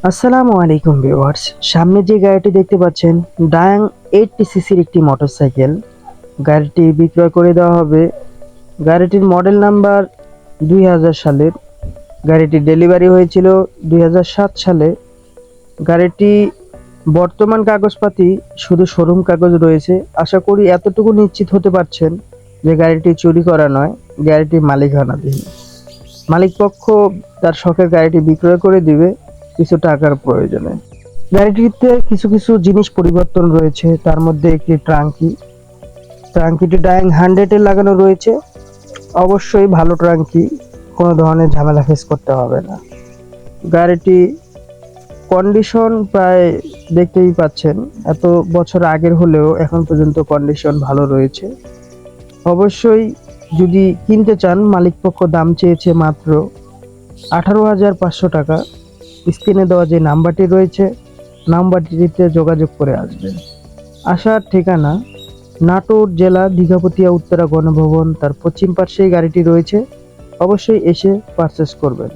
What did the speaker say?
আসসালামু আলাইকুম ভিউয়ার্স, সামনে যে গাড়িটি দেখতে পাচ্ছেন ডায়াং 80 সিসির একটি মোটরসাইকেল। গাড়িটি বিক্রয় করে দেওয়া হবে। গাড়িটির মডেল নাম্বার 2000 সালের। গাড়িটি ডেলিভারি হয়েছিল 2007 সালে। গাড়িটি বর্তমান কাগজপাতি শুধু শোরুম কাগজ রয়েছে। আশা করি এতটুকু নিশ্চিত হতে পারছেন যে গাড়িটি চুরি করা নয়, গাড়িটি মালিকানাধীন। মালিকপক্ষ তার শখের গাড়িটি বিক্রয় করে দিবে কিছু টাকার প্রয়োজনে। গাড়িটিতে কিছু কিছু জিনিস পরিবর্তন রয়েছে, তার মধ্যে একটি ট্রাঙ্কিটি ডায়াং 100 এর লাগানো রয়েছে। অবশ্যই ভালো ট্রাঙ্কি, কোনো ধরনের ঝামেলা ফেস করতে হবে না। গাড়িটি কন্ডিশন প্রায় দেখতেই পাচ্ছেন, এত বছর আগের হলেও এখন পর্যন্ত কন্ডিশন ভালো রয়েছে। অবশ্যই যদি কিনতে চান, মালিকপক্ষ দাম চেয়েছে মাত্র 18,500 টাকা। স্ক্রিনে দেওয়া যে নাম্বারটি রয়েছে, নাম্বারটিতে যোগাযোগ করে আসবেন। আসার ঠিকানা নাটোর জেলা দীঘাপতিয়া উত্তরা গণভবন, তার পশ্চিম পার্শ্বেই গাড়িটি রয়েছে। অবশ্যই এসে পারচেস করবেন।